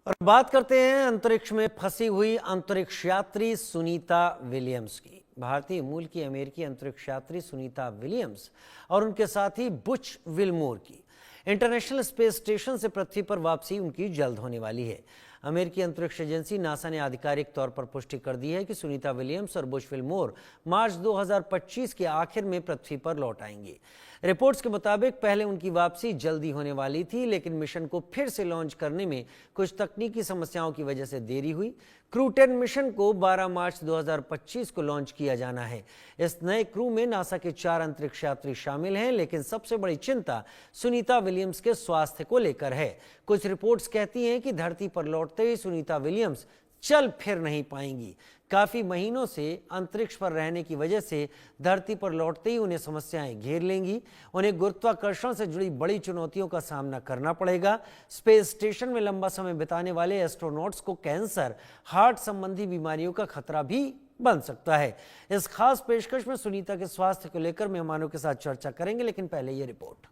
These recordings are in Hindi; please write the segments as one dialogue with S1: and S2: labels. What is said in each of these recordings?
S1: और बात करते हैं अंतरिक्ष में फंसी हुई अंतरिक्ष यात्री सुनीता विलियम्स की। भारतीय मूल की अमेरिकी अंतरिक्ष यात्री सुनीता विलियम्स और उनके साथी बुच विलमोर की इंटरनेशनल स्पेस स्टेशन से पृथ्वी पर वापसी उनकी जल्द होने वाली है। अमेरिकी अंतरिक्ष एजेंसी नासा ने आधिकारिक तौर पर पुष्टि कर दी है कि सुनीता विलियम्स और बुच विलमोर मार्च 2025 के आखिर में पृथ्वी पर लौट आएंगे। रिपोर्ट्स के मुताबिक पहले उनकी वापसी जल्दी होने वाली थी, लेकिन मिशन को फिर से लॉन्च करने में कुछ तकनीकी समस्याओं की वजह से देरी हुई। क्रू 10 मिशन को 12 मार्च 2025 को लॉन्च किया जाना है। इस नए क्रू में नासा के 4 अंतरिक्ष यात्री शामिल हैं, लेकिन सबसे बड़ी चिंता सुनीता विलियम्स के स्वास्थ्य को लेकर है। कुछ रिपोर्ट्स कहती हैं कि धरती पर लौटते ही सुनीता विलियम्स चल फिर नहीं पाएंगी। काफी महीनों से अंतरिक्ष पर रहने की वजह से धरती पर लौटते ही उन्हें समस्याएं घेर लेंगी। उन्हें गुरुत्वाकर्षण से जुड़ी बड़ी चुनौतियों का सामना करना पड़ेगा। स्पेस स्टेशन में लंबा समय बिताने वाले एस्ट्रोनॉट्स को कैंसर, हार्ट संबंधी बीमारियों का खतरा भी बन सकता है। इस खास पेशकश में सुनीता के स्वास्थ्य को लेकर मेहमानों के साथ चर्चा करेंगे, लेकिन पहले ये रिपोर्ट।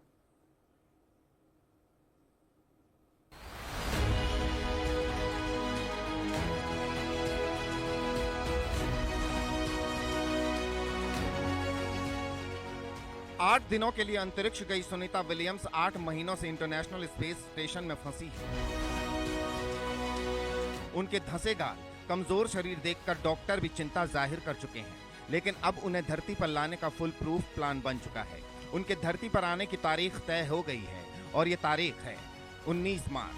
S2: 8 दिनों के लिए अंतरिक्ष गई सुनीता विलियम्स 8 महीनों से इंटरनेशनल स्पेस स्टेशन में फंसी है। उनके धंसे गाल, कमजोर शरीर देखकर डॉक्टर भी चिंता जाहिर कर चुके हैं, लेकिन अब उन्हें धरती पर लाने का फुल प्रूफ प्लान बन चुका है। उनके धरती पर आने की तारीख तय हो गई है और ये तारीख है 19 मार्च।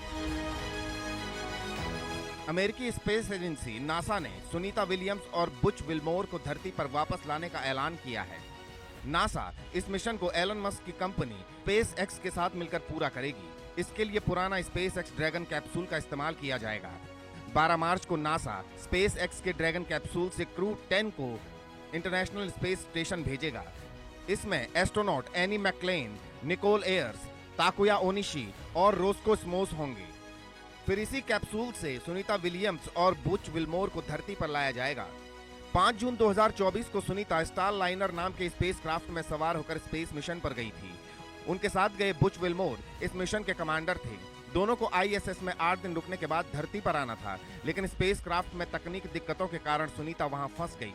S2: अमेरिकी स्पेस एजेंसी नासा ने सुनीता विलियम्स और बुच विलमोर को धरती पर वापस लाने का ऐलान किया है। नासा इस मिशन को एलन मस्क की कंपनी स्पेस एक्स के साथ मिलकर पूरा करेगी। इसके लिए पुराना स्पेस एक्स ड्रैगन कैप्सूल का इस्तेमाल किया जाएगा। 12 मार्च को नासा स्पेस एक्स के ड्रैगन कैप्सूल से क्रू 10 को इंटरनेशनल स्पेस स्टेशन भेजेगा। इसमें astronaut Anne McClain, Nicole Ayers, Takuya Onishi और रोस्को स्मोस होंगे। फिर इसी कैप्सूल से सुनीता विलियम्स और बुच विलमोर को धरती पर लाया जाएगा। 5 जून 2024 को सुनीता स्टार लाइनर नाम के स्पेसक्राफ्ट में सवार होकर स्पेस मिशन पर गई थी। उनके साथ गए बुच विलमोर इस मिशन के कमांडर थे। दोनों को आईएसएस में 8 दिन रुकने के बाद धरती पर आना था, लेकिन स्पेसक्राफ्ट में तकनीकी दिक्कतों के कारण सुनीता वहां फंस गई।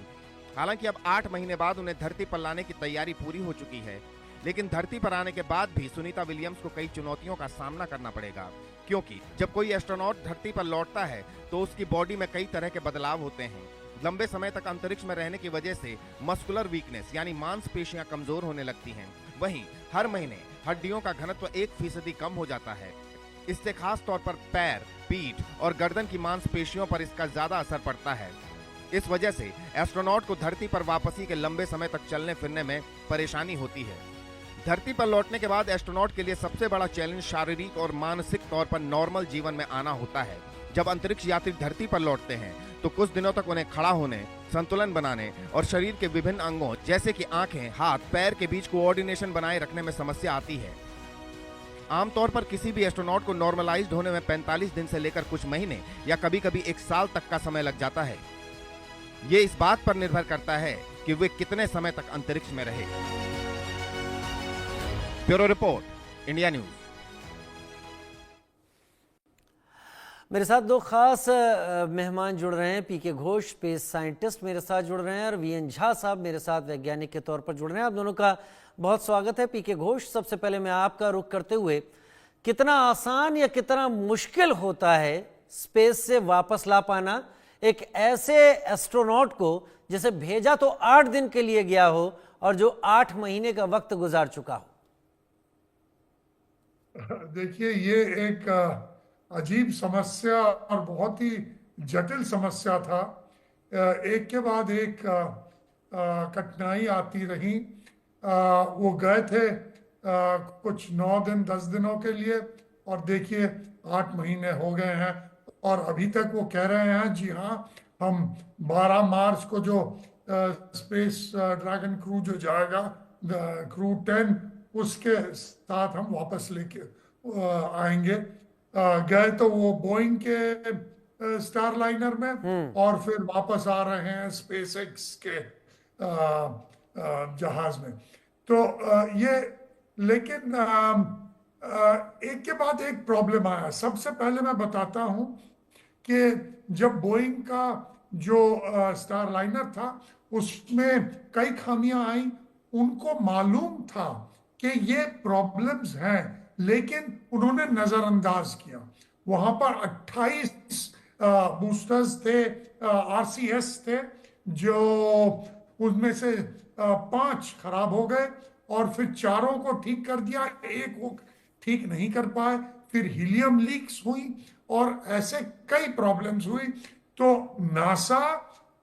S2: हालांकि अब 8 महीने बाद उन्हें धरती पर लाने की तैयारी पूरी हो चुकी है, लेकिन धरती पर आने के बाद भी सुनीता विलियम्स को कई चुनौतियों का सामना करना पड़ेगा, क्योंकि जब कोई एस्ट्रोनॉट धरती पर लौटता है तो उसकी बॉडी में कई तरह के बदलाव होते हैं। लंबे समय तक अंतरिक्ष में रहने की वजह से मस्कुलर वीकनेस यानी मांसपेशियां कमजोर होने लगती हैं। वहीं हर महीने हड्डियों का घनत्व 1% कम हो जाता है। इससे खास तौर पर पैर, पीठ और गर्दन की मांसपेशियों पर इसका ज्यादा असर पड़ता है। इस वजह से एस्ट्रोनॉट को धरती पर वापसी के लंबे समय तक चलने फिरने में परेशानी होती है। धरती पर लौटने के बाद एस्ट्रोनॉट के लिए सबसे बड़ा चैलेंज शारीरिक और मानसिक तौर पर नॉर्मल जीवन में आना होता है। जब अंतरिक्ष यात्री धरती पर लौटते हैं तो कुछ दिनों तक उन्हें खड़ा होने, संतुलन बनाने और शरीर के विभिन्न अंगों जैसे कि आंखें, हाथ, पैर के बीच कोऑर्डिनेशन बनाए रखने में समस्या आती है। आमतौर पर किसी भी एस्ट्रोनॉट को नॉर्मलाइज्ड होने में 45 दिन से लेकर कुछ महीने या कभी-कभी 1 साल तक का समय लग जाता है। ये इस बात पर निर्भर करता है कि वे कितने समय तक अंतरिक्ष में रहे। Bureau report, India news.
S1: मेरे साथ 2 खास मेहमान जुड़ रहे हैं। पीके घोष स्पेस साइंटिस्ट मेरे साथ जुड़ रहे हैं और वीएन झा साहब मेरे साथ वैज्ञानिक के तौर पर जुड़ रहे हैं। आप दोनों का बहुत स्वागत है। पीके घोष, सबसे पहले मैं आपका रुख करते हुए, कितना आसान या कितना मुश्किल होता है स्पेस से वापस ला पाना एक ऐसे एस्ट्रोनॉट को जिसे भेजा तो 8 दिन के लिए गया हो और जो 8 महीने का वक्त गुजार चुका हो?
S3: देखिए, ये एक अजीब समस्या और बहुत ही जटिल समस्या था। एक के बाद एक कठिनाई आती रही। वो गए थे कुछ 9 दिन 10 दिनों के लिए और देखिए 8 महीने हो गए हैं और अभी तक वो कह रहे हैं जी हाँ, हम 12 मार्च को जो स्पेस ड्रैगन क्रू जो जाएगा, क्रू 10, उसके साथ हम वापस लेके आएंगे। गए तो वो बोइंग के स्टार लाइनर में और फिर वापस आ रहे हैं स्पेस एक्स के जहाज में। तो ये, लेकिन एक के बाद एक प्रॉब्लम आया। सबसे पहले मैं बताता हूं कि जब बोइंग का जो स्टारलाइनर था उसमें कई खामियां आई, उनको मालूम था कि ये प्रॉब्लम्स हैं, लेकिन उन्होंने नजरअंदाज किया। वहां पर 28 बूस्टर्स थे, आरसीएस थे, जो उनमें से 5 खराब हो गए और फिर 4 को ठीक कर दिया, एक वो ठीक नहीं कर पाए, फिर हीलियम लीक्स हुई और ऐसे कई प्रॉब्लम्स हुई। तो नासा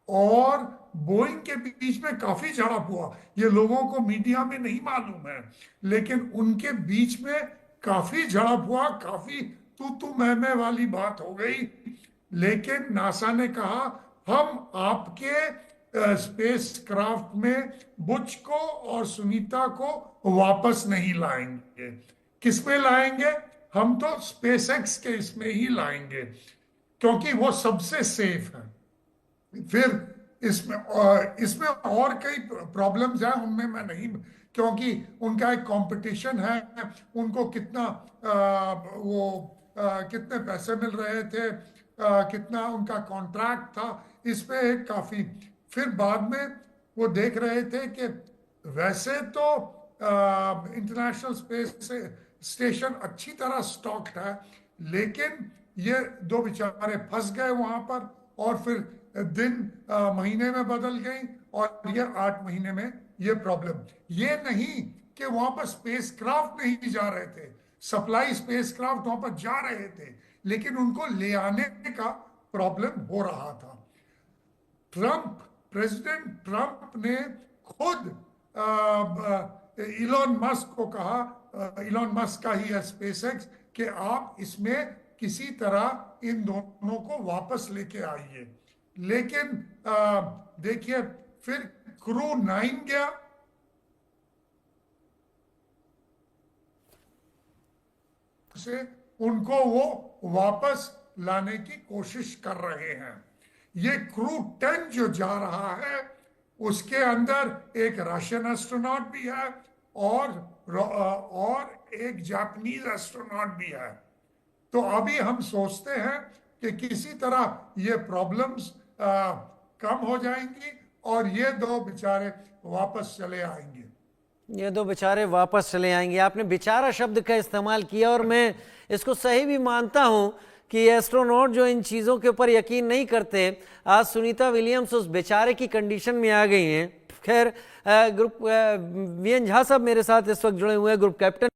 S3: और बोइंग के बीच में काफी झड़प हुआ। ये लोगों को मीडिया में नहीं मालूम है, लेकिन उनके बीच में काफी झड़प हुआ, काफी तू मैं वाली बात हो गई। लेकिन नासा ने कहा हम आपके स्पेस क्राफ्ट में बुच को और सुनीता को वापस नहीं लाएंगे। किस में लाएंगे? हम तो स्पेसएक्स के इसमें ही लाएंगे, क्योंकि वो सबसे सेफ है। फिर इसमें और कई प्रॉब्लम्स हैं, उनमें मैं नहीं, क्योंकि उनका एक कंपटीशन है, उनको कितना कितने पैसे मिल रहे थे, कितना उनका कॉन्ट्रैक्ट था, इस पे एक काफी। फिर बाद में वो देख रहे थे कि वैसे तो इंटरनेशनल स्पेस स्टेशन अच्छी तरह स्टॉक्ड है, लेकिन ये 2 बेचारे फंस गए वहां पर, और फिर दिन महीने में बदल गई और ये 8 महीने में ये प्रॉब्लम। ये नहीं कि वहां पर स्पेसक्राफ्ट नहीं जा रहे थे, सप्लाई स्पेसक्राफ्ट वहां पर जा रहे थे, लेकिन उनको ले आने का प्रॉब्लम हो रहा था। प्रेसिडेंट ट्रंप ने खुद इलॉन मस्क को कहा, इलॉन मस्क का ही है स्पेसएक्स, कि आप इसमें किसी तरह इन दोनों को वापस लेके आइए। लेकिन देखिए, फिर क्रू 9 गया, से उनको वो वापस लाने की कोशिश कर रहे हैं। ये क्रू 10 जो जा रहा है, उसके अंदर एक रशियन एस्ट्रोनॉट भी है और एक जापानीज एस्ट्रोनॉट भी है। तो अभी हम सोचते हैं कि किसी तरह ये प्रॉब्लम्स कम हो जाएंगी और ये 2 बेचारे वापस चले आएंगे।
S1: ये 2 बेचारे वापस चले आएंगे। आपने बेचारा शब्द का इस्तेमाल किया और मैं इसको सही भी मानता हूं कि एस्ट्रोनॉट जो इन चीज़ों के ऊपर यकीन नहीं करते, आज सुनीता विलियम्स उस बेचारे की कंडीशन में आ गई हैं। खैर, ग्रुप वीएन झा साहब मेरे साथ इस वक्त जुड़े हुए हैं, ग्रुप कैप्टन।